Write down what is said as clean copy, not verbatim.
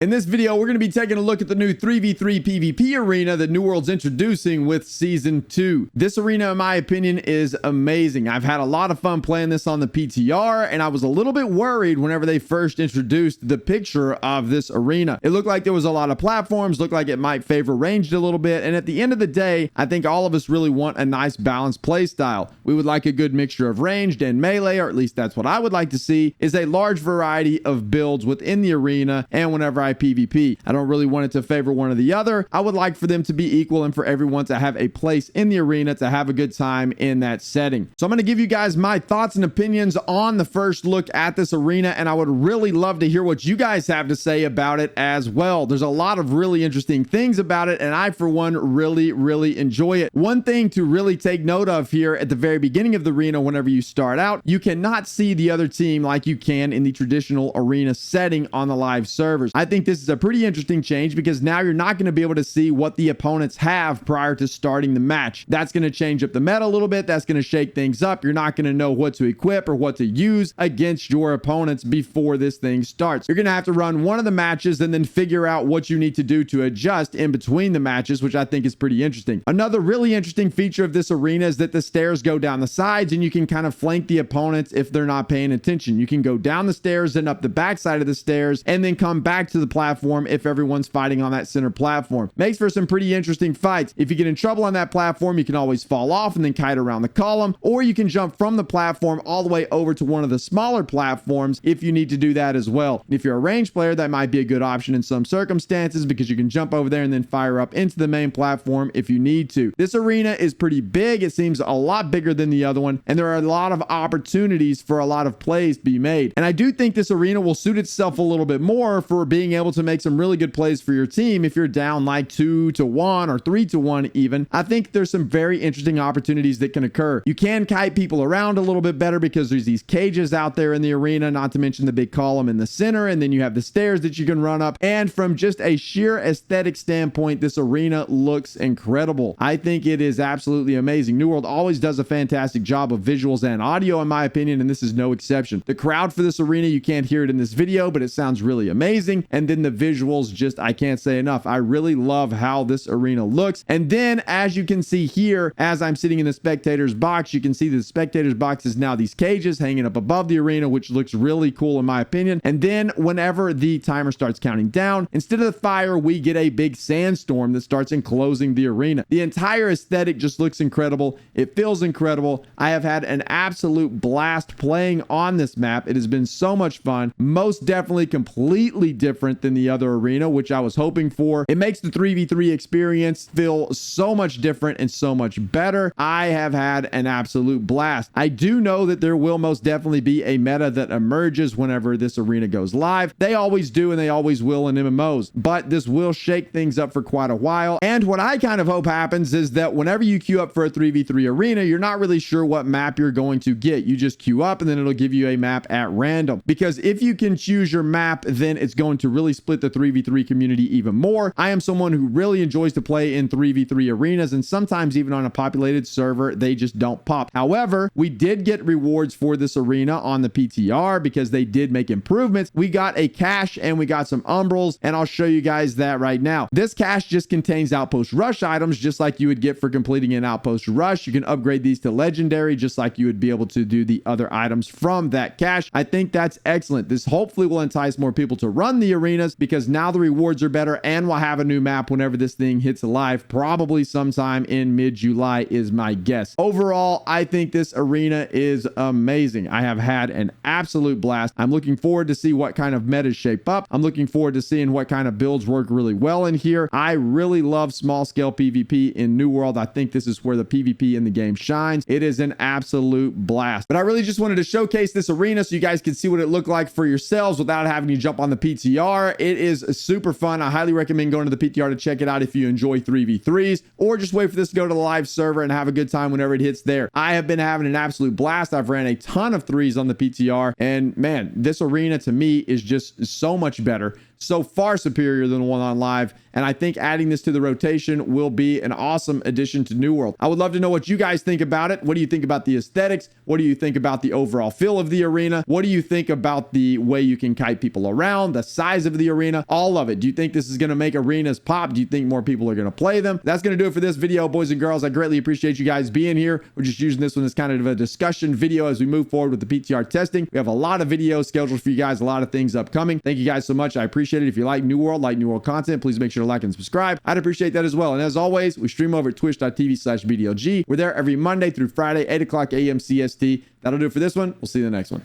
In this video, we're going to be taking a look at the new 3v3 PvP arena that New World's introducing with Season 2. This arena, in my opinion, is amazing. I've had a lot of fun playing this on the PTR, and I was a little bit worried whenever they first introduced the picture of this arena. It looked like there was a lot of platforms, looked like it might favor ranged a little bit, and at the end of the day, I think all of us really want a nice balanced play style. We would like a good mixture of ranged and melee, or at least that's what I would like to see, is a large variety of builds within the arena and whenever I PvP. I don't really want it to favor one or the other. I would like for them to be equal and for everyone to have a place in the arena to have a good time in that setting. So I'm going to give you guys my thoughts and opinions on the first look at this arena, and I would really love to hear what you guys have to say about it as well. There's a lot of really interesting things about it, and I, for one, really enjoy it. One thing to really take note of here at the very beginning of the arena, whenever you start out, you cannot see the other team like you can in the traditional arena setting on the live servers. I think this is a pretty interesting change because now you're not going to be able to see what the opponents have prior to starting the match. That's going to change up the meta a little bit. That's going to shake things up. You're not going to know what to equip or what to use against your opponents before this thing starts. You're going to have to run one of the matches and then figure out what you need to do to adjust in between the matches, which I think is pretty interesting. Another really interesting feature of this arena is that the stairs go down the sides and you can kind of flank the opponents if they're not paying attention. You can go down the stairs and up the backside of the stairs and then come back to the platform if everyone's fighting on that center platform. Makes for some pretty interesting fights. If you get in trouble on that platform, you can always fall off and then kite around the column, or you can jump from the platform all the way over to one of the smaller platforms if you need to do that as well. If you're a ranged player, that might be a good option in some circumstances because you can jump over there and then fire up into the main platform if you need to. This arena is pretty big. It seems a lot bigger than the other one, and there are a lot of opportunities for a lot of plays to be made. And I do think this arena will suit itself a little bit more for being able to make some really good plays for your team if you're down like 2-1 or 3-1 even. I think there's some very interesting opportunities that can occur. You can kite people around a little bit better because there's these cages out there in the arena, not to mention the big column in the center, and then you have the stairs that you can run up. And from just a sheer aesthetic standpoint, this arena looks incredible. I think it is absolutely amazing. New World always does a fantastic job of visuals and audio, in my opinion, and this is no exception. The crowd for this arena, you can't hear it in this video, but it sounds really amazing. And then the visuals, just I can't say enough. I really love how this arena looks. And then as you can see here, as I'm sitting in the spectators box, you can see the spectators box is now these cages hanging up above the arena, which looks really cool in my opinion. And then whenever the timer starts counting down, instead of the fire, we get a big sandstorm that starts enclosing the arena. The entire aesthetic just looks incredible. It feels incredible. I have had an absolute blast playing on this map. It has been so much fun. Most definitely completely different than the other arena, which I was hoping for. It makes the 3v3 experience feel so much different and so much better. I have had an absolute blast. I do know that there will most definitely be a meta that emerges whenever this arena goes live. They always do and they always will in MMOs, but this will shake things up for quite a while. And what I kind of hope happens is that whenever you queue up for a 3v3 arena, you're not really sure what map you're going to get. You just queue up and then it'll give you a map at random, because if you can choose your map, then it's going to really split the 3v3 community even more. I am someone who really enjoys to play in 3v3 arenas, and sometimes even on a populated server, they just don't pop. However, we did get rewards for this arena on the PTR because they did make improvements. We got a cache and we got some umbrals, and I'll show you guys that right now. This cache just contains outpost rush items, just like you would get for completing an outpost rush. You can upgrade these to legendary, just like you would be able to do the other items from that cache. I think that's excellent. This hopefully will entice more people to run the arenas because now the rewards are better, and we'll have a new map whenever this thing hits live, probably sometime in mid-July is my guess. Overall, I think this arena is amazing. I have had an absolute blast. I'm looking forward to see what kind of metas shape up. I'm looking forward to seeing what kind of builds work really well in here. I really love small scale PvP in New World. I think this is where the PvP in the game shines. It is an absolute blast. But I really just wanted to showcase this arena so you guys can see what it looked like for yourselves without having to jump on the PTR. It is super fun. I highly recommend going to the PTR to check it out if you enjoy 3v3s, or just wait for this to go to the live server and have a good time whenever it hits there. I have been having an absolute blast. I've ran a ton of threes on the PTR, and man, this arena to me is just so much better. so far superior than the one on live. And I think adding this to the rotation will be an awesome addition to New World. I would love to know what you guys think about it. What do you think about the aesthetics? What do you think about the overall feel of the arena? What do you think about the way you can kite people around, the size of the arena, all of it? Do you think this is going to make arenas pop? Do you think more people are going to play them? That's going to do it for this video, boys and girls. I greatly appreciate you guys being here. We're just using this one as kind of a discussion video as we move forward with the PTR testing. We have a lot of videos scheduled for you guys, a lot of things upcoming. Thank you guys so much. I appreciate it. If you like New World content, please make sure to like and subscribe. I'd appreciate that as well. And as always, we stream over at twitch.tv/BDLG. We're there every Monday through Friday, 8 o'clock a.m. CST. That'll do it for this one. We'll see you in the next one.